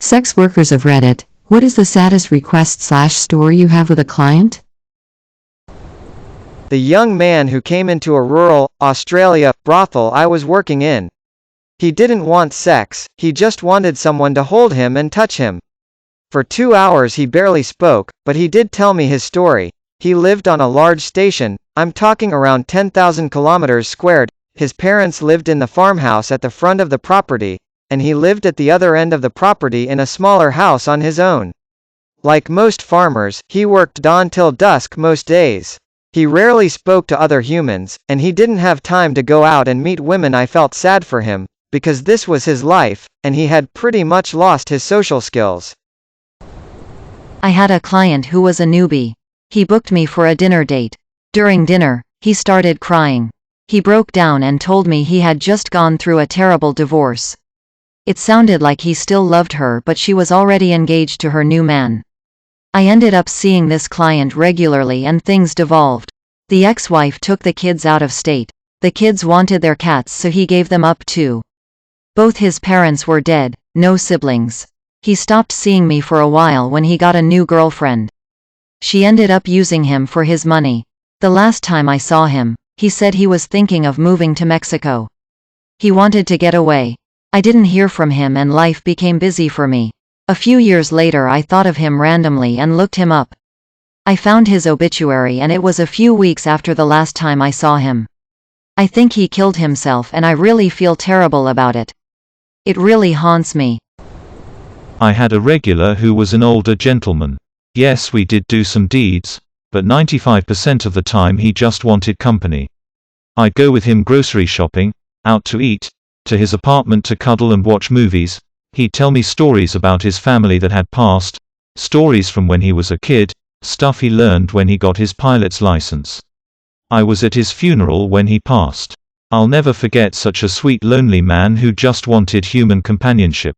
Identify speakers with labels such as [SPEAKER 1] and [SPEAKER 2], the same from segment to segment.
[SPEAKER 1] Sex workers of Reddit, what is the saddest request/story you have with a client?
[SPEAKER 2] The young man who came into a rural, Australia, brothel I was working in. He didn't want sex, he just wanted someone to hold him and touch him. For 2 hours he barely spoke, but he did tell me his story. He lived on a large station, I'm talking around 10,000 kilometers squared. His parents lived in the farmhouse at the front of the property, and he lived at the other end of the property in a smaller house on his own. Like most farmers, he worked dawn till dusk most days. He rarely spoke to other humans, and he didn't have time to go out and meet women. I felt sad for him, because this was his life, and he had pretty much lost his social skills.
[SPEAKER 3] I had a client who was a newbie. He booked me for a dinner date. During dinner, he started crying. He broke down and told me he had just gone through a terrible divorce. It sounded like he still loved her, but she was already engaged to her new man. I ended up seeing this client regularly and things devolved. The ex-wife took the kids out of state. The kids wanted their cats, so he gave them up too. Both his parents were dead, no siblings. He stopped seeing me for a while when he got a new girlfriend. She ended up using him for his money. The last time I saw him, he said he was thinking of moving to Mexico. He wanted to get away. I didn't hear from him and life became busy for me. A few years later I thought of him randomly and looked him up. I found his obituary and it was a few weeks after the last time I saw him. I think he killed himself and I really feel terrible about it. It really haunts me.
[SPEAKER 4] I had a regular who was an older gentleman. Yes, we did do some deeds, but 95% of the time he just wanted company. I'd go with him grocery shopping, out to eat, to his apartment to cuddle and watch movies. He'd tell me stories about his family that had passed, stories from when he was a kid, stuff he learned when he got his pilot's license. I was at his funeral when he passed. I'll never forget such a sweet lonely man who just wanted human companionship.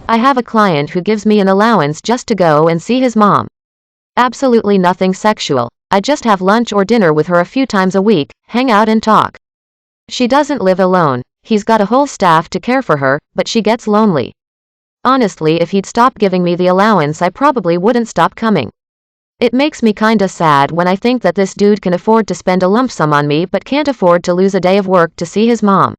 [SPEAKER 5] I have a client who gives me an allowance just to go and see his mom. Absolutely nothing sexual. I just have lunch or dinner with her a few times a week, hang out and talk. She doesn't live alone. He's got a whole staff to care for her, but she gets lonely. Honestly, if he'd stopped giving me the allowance, I probably wouldn't stop coming. It makes me kinda sad when I think that this dude can afford to spend a lump sum on me but can't afford to lose a day of work to see his mom.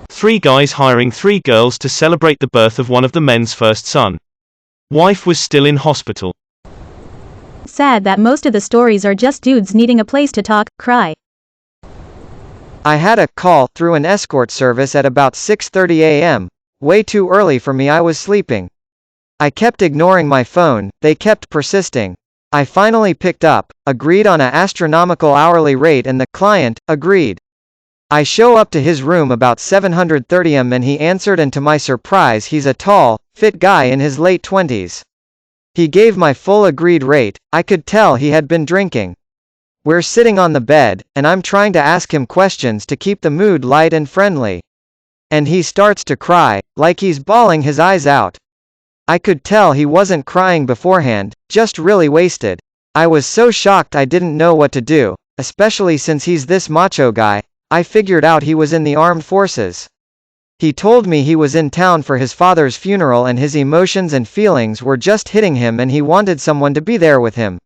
[SPEAKER 6] 3 guys hiring 3 girls to celebrate the birth of one of the men's first son. Wife was still in hospital.
[SPEAKER 7] Sad that most of the stories are just dudes needing a place to talk, cry.
[SPEAKER 2] I had a call through an escort service at about 6:30 a.m. Way too early for me, I was sleeping. I kept ignoring my phone, they kept persisting. I finally picked up, agreed on an astronomical hourly rate and the client agreed. I show up to his room about 7:30 am and he answered, and to my surprise he's a tall, fit guy in his late 20s. He gave my full agreed rate. I could tell he had been drinking. We're sitting on the bed, and I'm trying to ask him questions to keep the mood light and friendly. And he starts to cry, like he's bawling his eyes out. I could tell he wasn't crying beforehand, just really wasted. I was so shocked I didn't know what to do, especially since he's this macho guy. I figured out he was in the armed forces. He told me he was in town for his father's funeral and his emotions and feelings were just hitting him and he wanted someone to be there with him.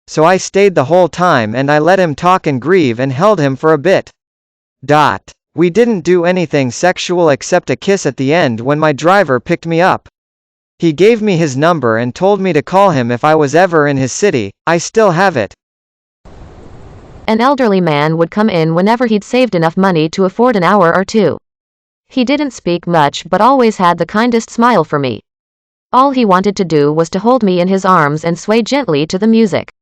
[SPEAKER 2] So I stayed the whole time and I let him talk and grieve and held him for a bit. We didn't do anything sexual except a kiss at the end when my driver picked me up. He gave me his number and told me to call him if I was ever in his city. I still have it.
[SPEAKER 5] An elderly man would come in whenever he'd saved enough money to afford an hour or two. He didn't speak much but always had the kindest smile for me. All he wanted to do was to hold me in his arms and sway gently to the music.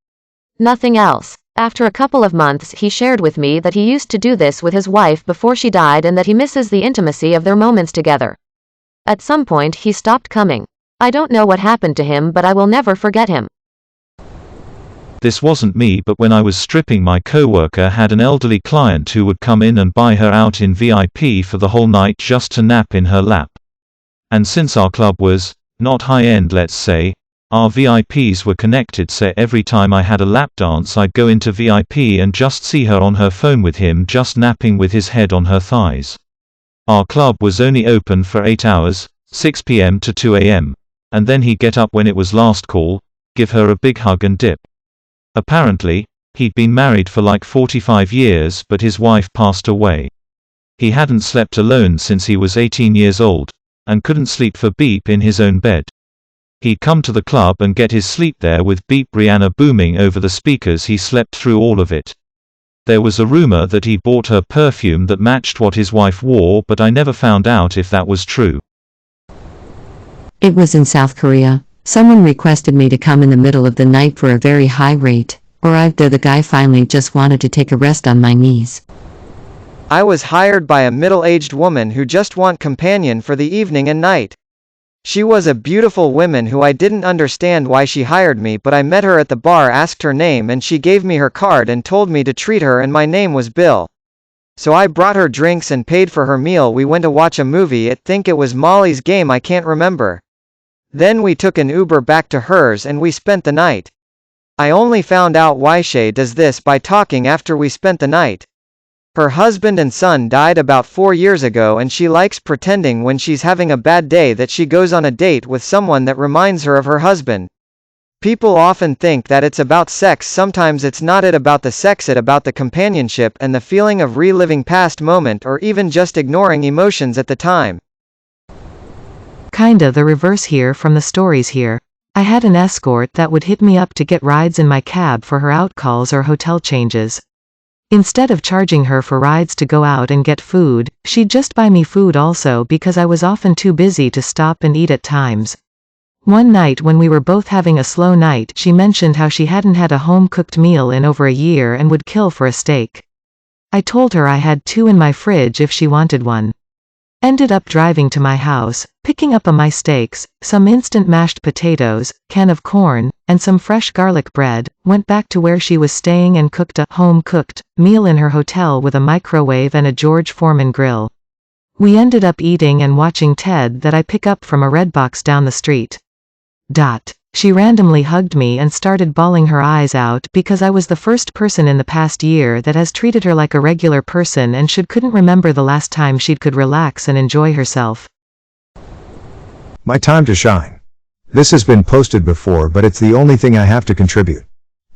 [SPEAKER 5] Nothing else. After a couple of months he shared with me that he used to do this with his wife before she died and that he misses the intimacy of their moments together. At some point he stopped coming. I don't know what happened to him, but I will never forget him.
[SPEAKER 4] This wasn't me, but when I was stripping, my coworker had an elderly client who would come in and buy her out in VIP for the whole night just to nap in her lap. And since our club was not high-end, let's say, our VIPs were connected, so every time I had a lap dance I'd go into VIP and just see her on her phone with him just napping with his head on her thighs. Our club was only open for 8 hours, 6 p.m. to 2 a.m. And then he'd get up when it was last call, give her a big hug and dip. Apparently, he'd been married for like 45 years but his wife passed away. He hadn't slept alone since he was 18 years old, and couldn't sleep for Beep in his own bed. He'd come to the club and get his sleep there with Beep Rihanna booming over the speakers. He slept through all of it. There was a rumor that he bought her perfume that matched what his wife wore, but I never found out if that was true.
[SPEAKER 1] It was in South Korea. Someone requested me to come in the middle of the night for a very high rate, arrived there. The guy finally just wanted to take a rest on my knees.
[SPEAKER 2] I was hired by a middle-aged woman who just want companion for the evening and night. She was a beautiful woman who I didn't understand why she hired me, but I met her at the bar, asked her name, and she gave me her card and told me to treat her, and my name was Bill. So I brought her drinks and paid for her meal. We went to watch a movie. I think it was Molly's Game, I can't remember. Then we took an Uber back to hers and we spent the night. I only found out why she does this by talking after we spent the night. Her husband and son died about 4 years ago, and she likes pretending when she's having a bad day that she goes on a date with someone that reminds her of her husband. People often think that it's about sex. Sometimes it's not about the sex, it's about the companionship and the feeling of reliving past moment, or even just ignoring emotions at the time.
[SPEAKER 8] Kinda the reverse here from the stories here. I had an escort that would hit me up to get rides in my cab for her outcalls or hotel changes. Instead of charging her for rides to go out and get food, she'd just buy me food also, because I was often too busy to stop and eat at times. One night when we were both having a slow night, she mentioned how she hadn't had a home-cooked meal in over a year and would kill for a steak. I told her I had 2 in my fridge if she wanted one. Ended up driving to my house, picking up my steaks, some instant mashed potatoes, can of corn, and some fresh garlic bread, went back to where she was staying and cooked a home-cooked meal in her hotel with a microwave and a George Foreman grill. We ended up eating and watching Ted that I pick up from a Redbox down the street. She randomly hugged me and started bawling her eyes out because I was the first person in the past year that has treated her like a regular person, and couldn't remember the last time she could relax and enjoy herself.
[SPEAKER 9] My time to shine. This has been posted before, but it's the only thing I have to contribute.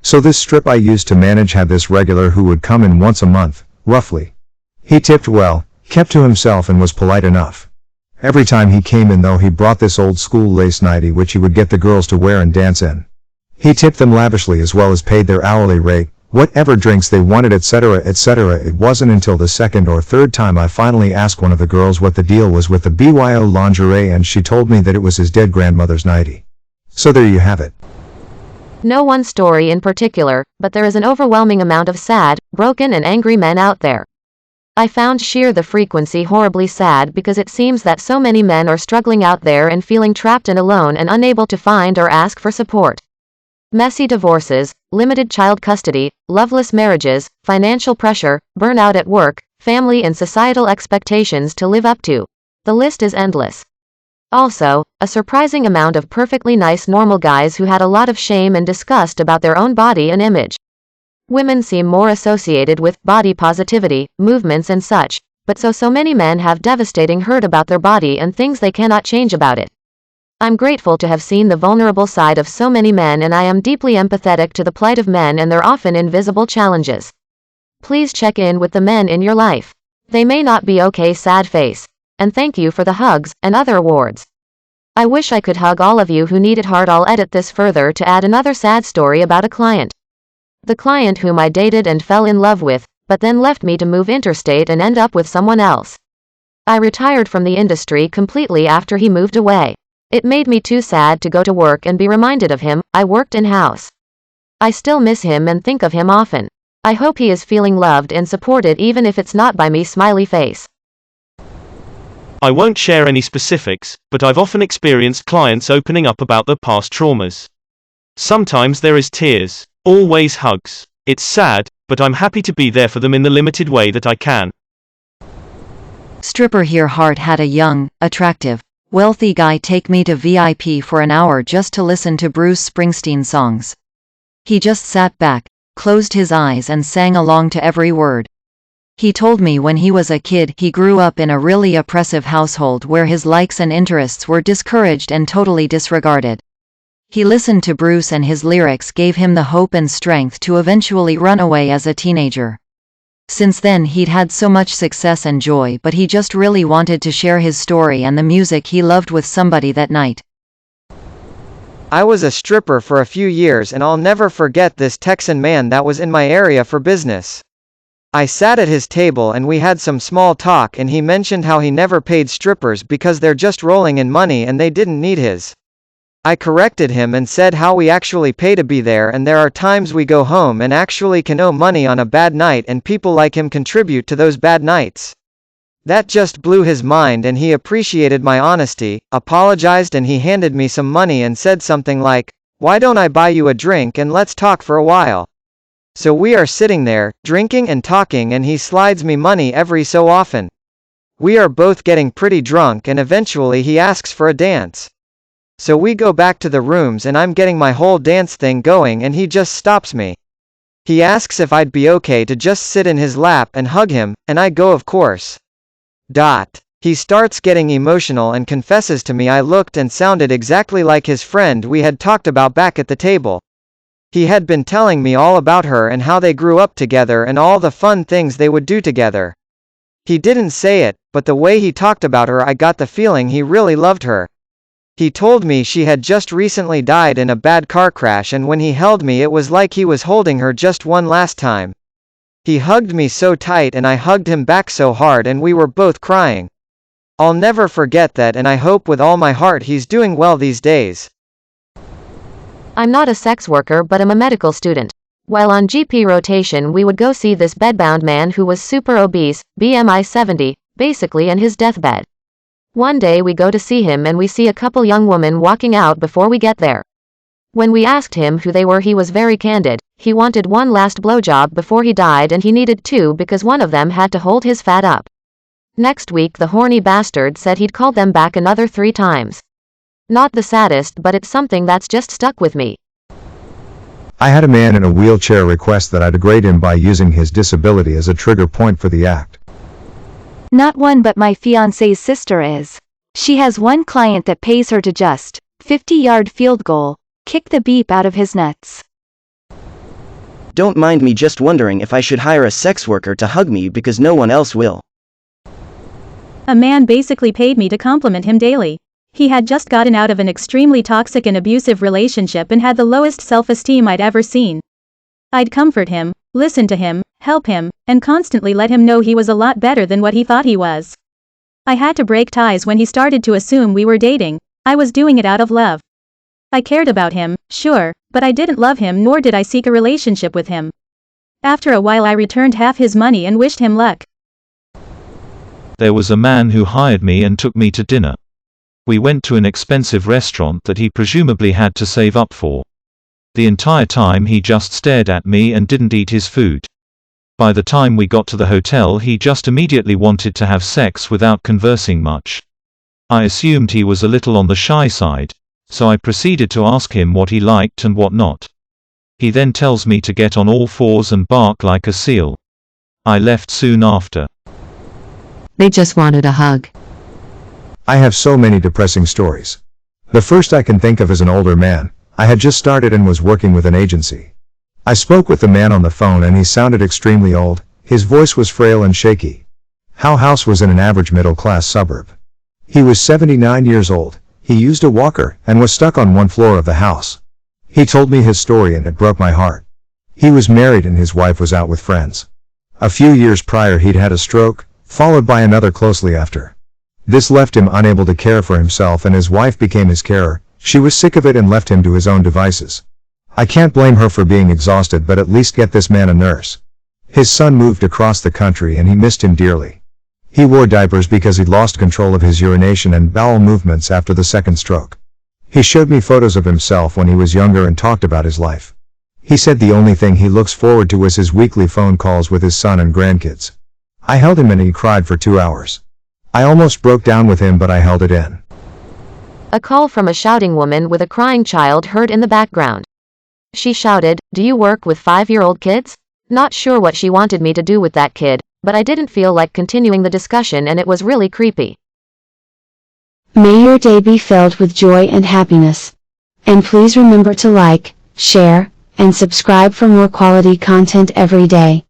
[SPEAKER 9] So this strip I used to manage had this regular who would come in once a month, roughly. He tipped well, kept to himself, and was polite enough. Every time he came in though, he brought this old school lace nightie which he would get the girls to wear and dance in. He tipped them lavishly as well as paid their hourly rate, whatever drinks they wanted, etc., etc. It wasn't until the second or third time I finally asked one of the girls what the deal was with the BYO lingerie, and she told me that it was his dead grandmother's nightie. So there you have it.
[SPEAKER 5] No one story in particular, but there is an overwhelming amount of sad, broken and angry men out there. I found sheer the frequency horribly sad, because it seems that so many men are struggling out there and feeling trapped and alone and unable to find or ask for support. Messy divorces, limited child custody, loveless marriages, financial pressure, burnout at work, family and societal expectations to live up to. The list is endless. Also, a surprising amount of perfectly nice normal guys who had a lot of shame and disgust about their own body and image. Women seem more associated with body positivity, movements and such, but so many men have devastating hurt about their body and things they cannot change about it. I'm grateful to have seen the vulnerable side of so many men, and I am deeply empathetic to the plight of men and their often invisible challenges. Please check in with the men in your life. They may not be okay, sad face. And thank you for the hugs and other awards. I wish I could hug all of you who need it hard. I'll edit this further to add another sad story about a client. The client whom I dated and fell in love with, but then left me to move interstate and end up with someone else. I retired from the industry completely after he moved away. It made me too sad to go to work and be reminded of him. I worked in-house. I still miss him and think of him often. I hope he is feeling loved and supported, even if it's not by me, smiley face.
[SPEAKER 6] I won't share any specifics, but I've often experienced clients opening up about their past traumas. Sometimes there is tears. Always hugs. It's sad, but I'm happy to be there for them in the limited way that I can.
[SPEAKER 3] Stripper here. Heart had a young, attractive, wealthy guy take me to VIP for an hour just to listen to Bruce Springsteen songs. He just sat back, closed his eyes and sang along to every word. He told me when he was a kid he grew up in a really oppressive household where his likes and interests were discouraged and totally disregarded. He listened to Bruce and his lyrics gave him the hope and strength to eventually run away as a teenager. Since then he'd had so much success and joy, but he just really wanted to share his story and the music he loved with somebody that night.
[SPEAKER 2] I was a stripper for a few years and I'll never forget this Texan man that was in my area for business. I sat at his table and we had some small talk and he mentioned how he never paid strippers because they're just rolling in money and they didn't need his. I corrected him and said how we actually pay to be there and there are times we go home and actually can owe money on a bad night and people like him contribute to those bad nights. That just blew his mind and he appreciated my honesty, apologized and he handed me some money and said something like, "Why don't I buy you a drink and let's talk for a while?" So we are sitting there, drinking and talking and he slides me money every so often. We are both getting pretty drunk and eventually he asks for a dance. So we go back to the rooms and I'm getting my whole dance thing going and he just stops me. He asks if I'd be okay to just sit in his lap and hug him, and I go of course. He starts getting emotional and confesses to me I looked and sounded exactly like his friend we had talked about back at the table. He had been telling me all about her and how they grew up together and all the fun things they would do together. He didn't say it, but the way he talked about her I got the feeling he really loved her. He told me she had just recently died in a bad car crash and when he held me it was like he was holding her just one last time. He hugged me so tight and I hugged him back so hard and we were both crying. I'll never forget that and I hope with all my heart he's doing well these days.
[SPEAKER 5] I'm not a sex worker but I'm a medical student. While on GP rotation we would go see this bedbound man who was super obese, BMI 70, basically in his deathbed. One day we go to see him and we see a couple young women walking out before we get there. When we asked him who they were he was very candid. He wanted one last blowjob before he died and he needed two because one of them had to hold his fat up. Next week the horny bastard said he'd called them back another 3 times. Not the saddest but it's something that's just stuck with me.
[SPEAKER 9] I had a man in a wheelchair request that I degrade him by using his disability as a trigger point for the act.
[SPEAKER 10] Not one but my fiance's sister is. She has one client that pays her to just 50-yard field goal, kick the beep out of his nuts.
[SPEAKER 11] Don't mind me just wondering if I should hire a sex worker to hug me because no one else will.
[SPEAKER 7] A man basically paid me to compliment him daily. He had just gotten out of an extremely toxic and abusive relationship and had the lowest self-esteem I'd ever seen. I'd comfort him, listen to him, help him, and constantly let him know he was a lot better than what he thought he was. I had to break ties when he started to assume we were dating. I was doing it out of love. I cared about him, sure, but I didn't love him nor did I seek a relationship with him. After a while I returned half his money and wished him luck.
[SPEAKER 4] There was a man who hired me and took me to dinner. We went to an expensive restaurant that he presumably had to save up for. The entire time he just stared at me and didn't eat his food. By the time we got to the hotel he just immediately wanted to have sex without conversing much. I assumed he was a little on the shy side, so I proceeded to ask him what he liked and what not. He then tells me to get on all fours and bark like a seal. I left soon after.
[SPEAKER 1] They just wanted a hug.
[SPEAKER 9] I have so many depressing stories. The first I can think of is an older man. I had just started and was working with an agency. I spoke with the man on the phone and he sounded extremely old. His voice was frail and shaky. Our house was in an average middle-class suburb. He was 79 years old. He used a walker and was stuck on one floor of the house. He told me his story and it broke my heart. He was married and his wife was out with friends. A few years prior he'd had a stroke, followed by another closely after. This left him unable to care for himself and his wife became his carer. She was sick of it and left him to his own devices. I can't blame her for being exhausted, but at least get this man a nurse. His son moved across the country and he missed him dearly. He wore diapers because he'd lost control of his urination and bowel movements after the second stroke. He showed me photos of himself when he was younger and talked about his life. He said the only thing he looks forward to was his weekly phone calls with his son and grandkids. I held him and he cried for 2 hours. I almost broke down with him but I held it in.
[SPEAKER 5] A call from a shouting woman with a crying child heard in the background. She shouted, "Do you work with 5-year-old kids?" Not sure what she wanted me to do with that kid, but I didn't feel like continuing the discussion and it was really creepy.
[SPEAKER 12] May your day be filled with joy and happiness. And please remember to like, share, and subscribe for more quality content every day.